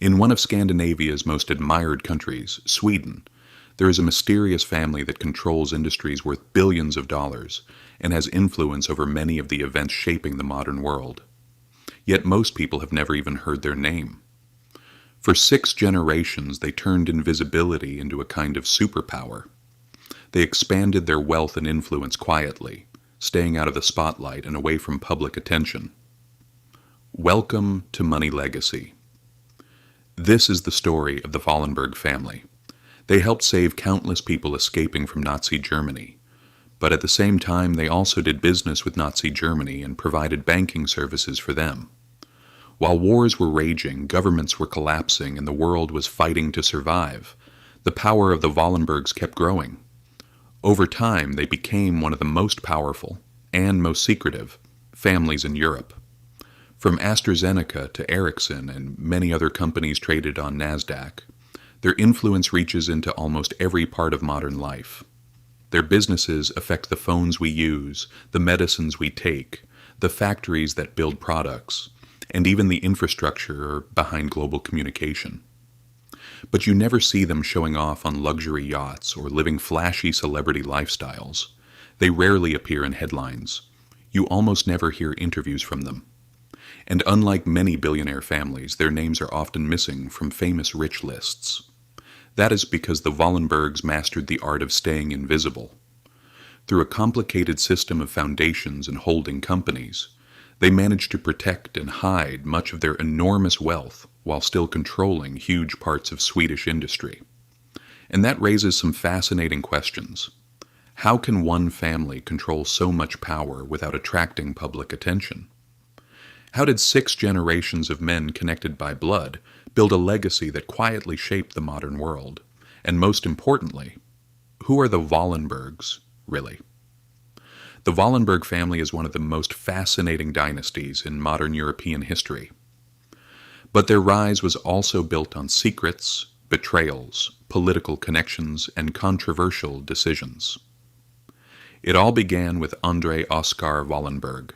In one of Scandinavia's most admired countries, Sweden, there is a mysterious family that controls industries worth billions of dollars and has influence over many of the events shaping the modern world. Yet most people have never even heard their name. For 6 generations, they turned invisibility into a kind of superpower. They expanded their wealth and influence quietly, staying out of the spotlight and away from public attention. Welcome to Money Legacy. This is the story of the Wallenberg family. They helped save countless people escaping from Nazi Germany, but at the same time they also did business with Nazi Germany and provided banking services for them. While wars were raging, governments were collapsing, and the world was fighting to survive, the power of the Wallenbergs kept growing. Over time, they became one of the most powerful and most secretive families in Europe. From AstraZeneca to Ericsson and many other companies traded on NASDAQ, their influence reaches into almost every part of modern life. Their businesses affect the phones we use, the medicines we take, the factories that build products, and even the infrastructure behind global communication. But you never see them showing off on luxury yachts or living flashy celebrity lifestyles. They rarely appear in headlines. You almost never hear interviews from them. And unlike many billionaire families, their names are often missing from famous rich lists. That is because the Wallenbergs mastered the art of staying invisible. Through a complicated system of foundations and holding companies, they managed to protect and hide much of their enormous wealth while still controlling huge parts of Swedish industry. And that raises some fascinating questions. How can one family control so much power without attracting public attention? How did 6 generations of men connected by blood build a legacy that quietly shaped the modern world? And most importantly, who are the Wallenbergs, really? The Wallenberg family is one of the most fascinating dynasties in modern European history. But their rise was also built on secrets, betrayals, political connections, and controversial decisions. It all began with André Oskar Wallenberg,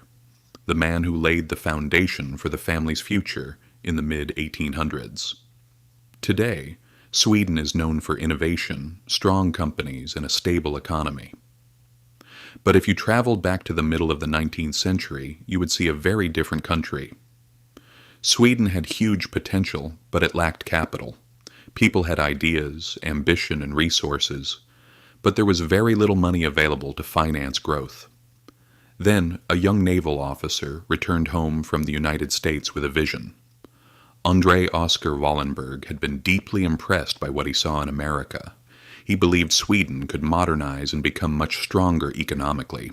the man who laid the foundation for the family's future in the mid-1800s. Today, Sweden is known for innovation, strong companies, and a stable economy. But if you traveled back to the middle of the 19th century, you would see a very different country. Sweden had huge potential, but it lacked capital. People had ideas, ambition, and resources, but there was very little money available to finance growth. Then, a young naval officer returned home from the United States with a vision. André Oskar Wallenberg had been deeply impressed by what he saw in America. He believed Sweden could modernize and become much stronger economically.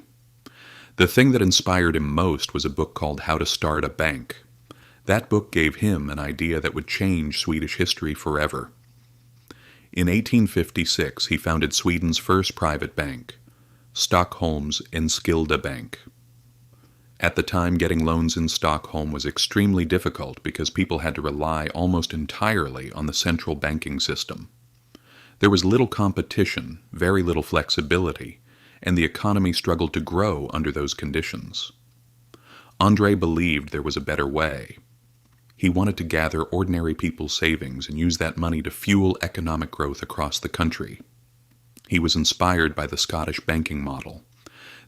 The thing that inspired him most was a book called How to Start a Bank. That book gave him an idea that would change Swedish history forever. In 1856, he founded Sweden's first private bank, Stockholm's Enskilda Bank. At the time, getting loans in Stockholm was extremely difficult because people had to rely almost entirely on the central banking system. There was little competition, very little flexibility, and the economy struggled to grow under those conditions. André believed there was a better way. He wanted to gather ordinary people's savings and use that money to fuel economic growth across the country. He was inspired by the Scottish banking model.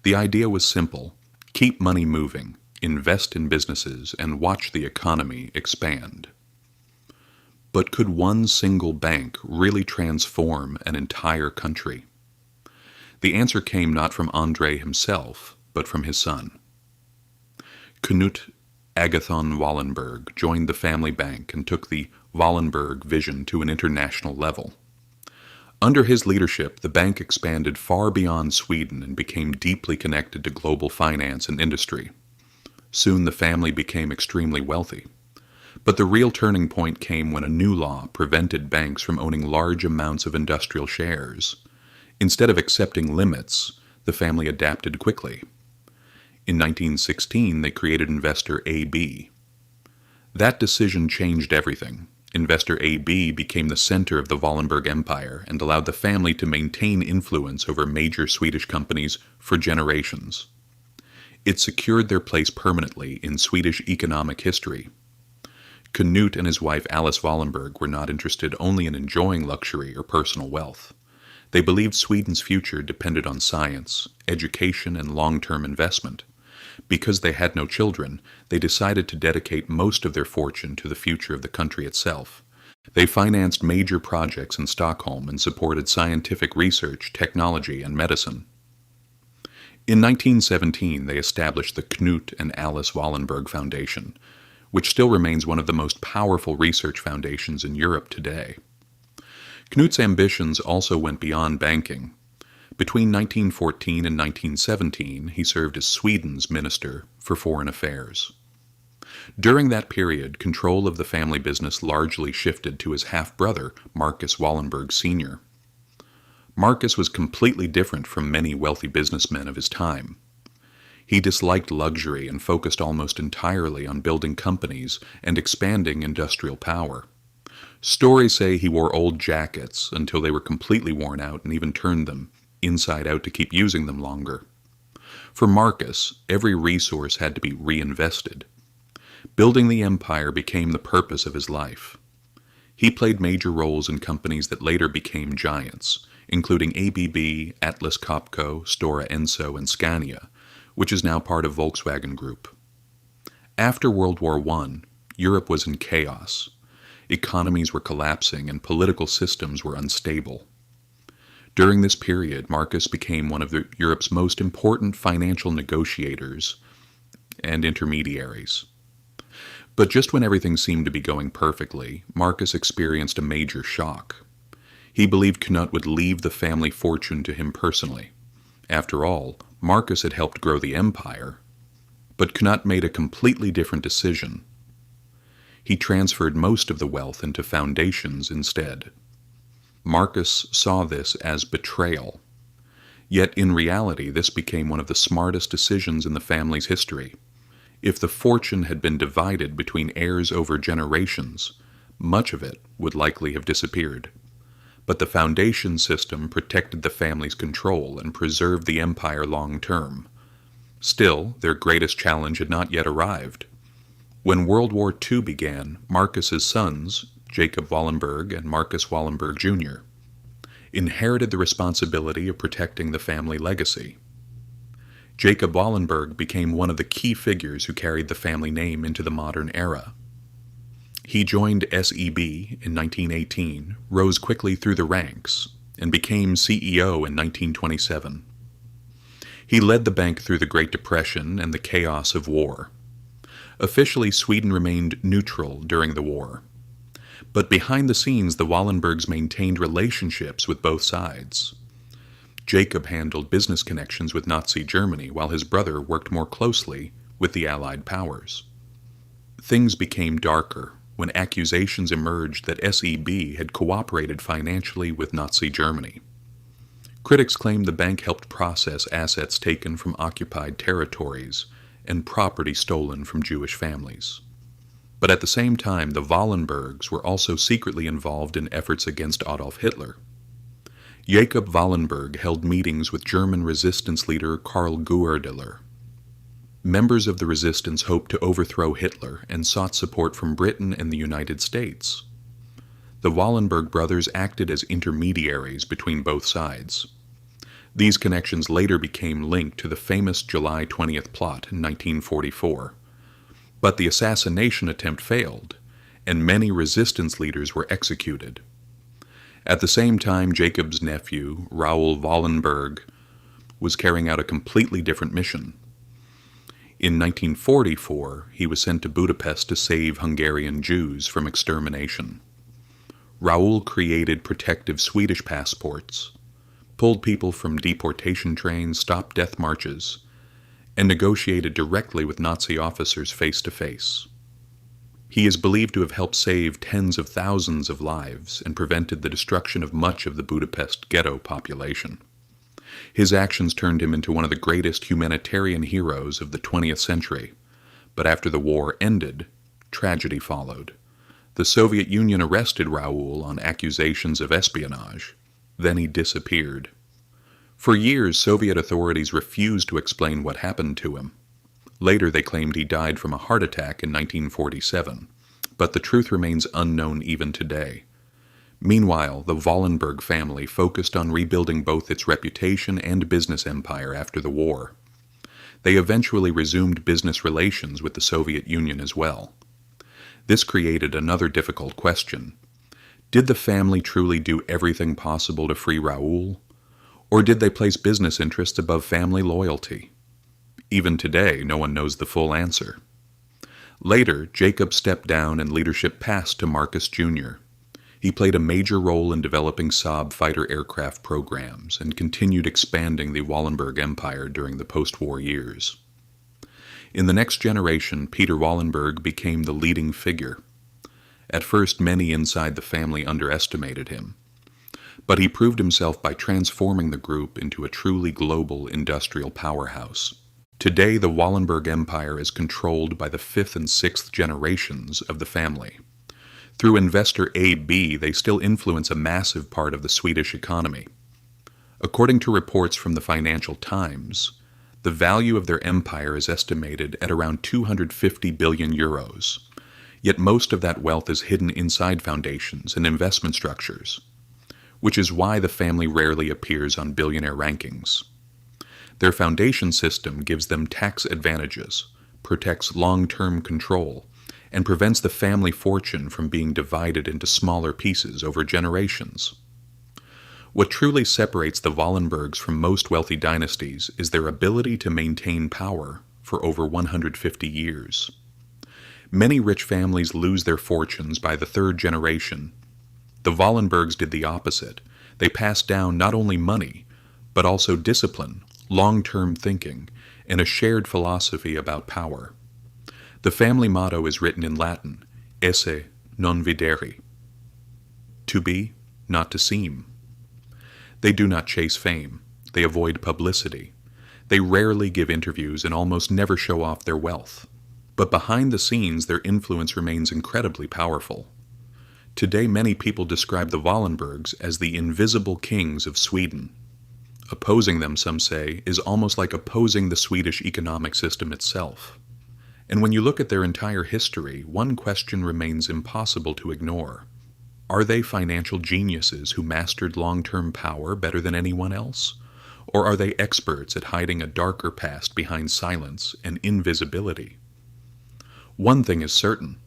The idea was simple: keep money moving, invest in businesses, and watch the economy expand. But could one single bank really transform an entire country? The answer came not from André himself, but from his son. Knut Agathon Wallenberg joined the family bank and took the Wallenberg vision to an international level. Under his leadership, the bank expanded far beyond Sweden and became deeply connected to global finance and industry. Soon the family became extremely wealthy. But the real turning point came when a new law prevented banks from owning large amounts of industrial shares. Instead of accepting limits, the family adapted quickly. In 1916, they created Investor AB. That decision changed everything. Investor AB became the center of the Wallenberg Empire and allowed the family to maintain influence over major Swedish companies for generations. It secured their place permanently in Swedish economic history. Knut and his wife Alice Wallenberg were not interested only in enjoying luxury or personal wealth. They believed Sweden's future depended on science, education, and long-term investment. Because they had no children, they decided to dedicate most of their fortune to the future of the country itself. They financed major projects in Stockholm and supported scientific research, technology, and medicine. In 1917, they established the Knut and Alice Wallenberg Foundation, which still remains one of the most powerful research foundations in Europe today. Knut's ambitions also went beyond banking. Between 1914 and 1917, he served as Sweden's Minister for Foreign Affairs. During that period, control of the family business largely shifted to his half-brother, Marcus Wallenberg Sr. Marcus was completely different from many wealthy businessmen of his time. He disliked luxury and focused almost entirely on building companies and expanding industrial power. Stories say he wore old jackets until they were completely worn out and even turned them inside out to keep using them longer. For Marcus, every resource had to be reinvested. Building the empire became the purpose of his life. He played major roles in companies that later became giants, including ABB, Atlas Copco, Stora Enso, and Scania, which is now part of Volkswagen Group. After World War I, Europe was in chaos. Economies were collapsing and political systems were unstable. During this period, Marcus became one of Europe's most important financial negotiators and intermediaries. But just when everything seemed to be going perfectly, Marcus experienced a major shock. He believed Knut would leave the family fortune to him personally. After all, Marcus had helped grow the empire, but Knut made a completely different decision. He transferred most of the wealth into foundations instead. Marcus saw this as betrayal. Yet in reality, this became one of the smartest decisions in the family's history. If the fortune had been divided between heirs over generations, much of it would likely have disappeared. But the foundation system protected the family's control and preserved the empire long term. Still, their greatest challenge had not yet arrived. When World War II began, Marcus's sons, Jacob Wallenberg and Marcus Wallenberg Jr., inherited the responsibility of protecting the family legacy. Jacob Wallenberg became one of the key figures who carried the family name into the modern era. He joined SEB in 1918, rose quickly through the ranks, and became CEO in 1927. He led the bank through the Great Depression and the chaos of war. Officially, Sweden remained neutral during the war. But behind the scenes, the Wallenbergs maintained relationships with both sides. Jacob handled business connections with Nazi Germany, while his brother worked more closely with the Allied powers. Things became darker when accusations emerged that SEB had cooperated financially with Nazi Germany. Critics claimed the bank helped process assets taken from occupied territories and property stolen from Jewish families. But at the same time, the Wallenbergs were also secretly involved in efforts against Adolf Hitler. Jacob Wallenberg held meetings with German resistance leader Karl Guerdiller. Members of the resistance hoped to overthrow Hitler and sought support from Britain and the United States. The Wallenberg brothers acted as intermediaries between both sides. These connections later became linked to the famous July 20th plot in 1944. But the assassination attempt failed, and many resistance leaders were executed. At the same time, Jacob's nephew, Raoul Wallenberg, was carrying out a completely different mission. In 1944, he was sent to Budapest to save Hungarian Jews from extermination. Raoul created protective Swedish passports, pulled people from deportation trains, stopped death marches, and negotiated directly with Nazi officers face to face. He is believed to have helped save tens of thousands of lives and prevented the destruction of much of the Budapest ghetto population. His actions turned him into one of the greatest humanitarian heroes of the 20th century, but after the war ended, tragedy followed. The Soviet Union arrested Raoul on accusations of espionage. Then he disappeared. For years, Soviet authorities refused to explain what happened to him. Later, they claimed he died from a heart attack in 1947, but the truth remains unknown even today. Meanwhile, the Wallenberg family focused on rebuilding both its reputation and business empire after the war. They eventually resumed business relations with the Soviet Union as well. This created another difficult question. Did the family truly do everything possible to free Raoul? Or did they place business interests above family loyalty? Even today, no one knows the full answer. Later, Jacob stepped down and leadership passed to Marcus Jr. He played a major role in developing Saab fighter aircraft programs and continued expanding the Wallenberg empire during the post-war years. In the next generation, Peter Wallenberg became the leading figure. At first, many inside the family underestimated him, but he proved himself by transforming the group into a truly global industrial powerhouse. Today, the Wallenberg Empire is controlled by the fifth and sixth generations of the family. Through investor AB, they still influence a massive part of the Swedish economy. According to reports from the Financial Times, the value of their empire is estimated at around 250 billion euros, yet most of that wealth is hidden inside foundations and investment structures, which is why the family rarely appears on billionaire rankings. Their foundation system gives them tax advantages, protects long-term control, and prevents the family fortune from being divided into smaller pieces over generations. What truly separates the Wallenbergs from most wealthy dynasties is their ability to maintain power for over 150 years. Many rich families lose their fortunes by the third generation. The Wallenbergs did the opposite. They passed down not only money, but also discipline, long-term thinking, and a shared philosophy about power. The family motto is written in Latin, esse non videre, to be, not to seem. They do not chase fame. They avoid publicity. They rarely give interviews and almost never show off their wealth. But behind the scenes, their influence remains incredibly powerful. Today, many people describe the Wallenbergs as the invisible kings of Sweden. Opposing them, some say, is almost like opposing the Swedish economic system itself. And when you look at their entire history, one question remains impossible to ignore. Are they financial geniuses who mastered long-term power better than anyone else? Or are they experts at hiding a darker past behind silence and invisibility? One thing is certain.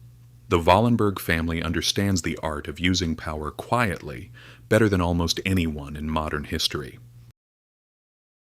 The Wallenberg family understands the art of using power quietly better than almost anyone in modern history.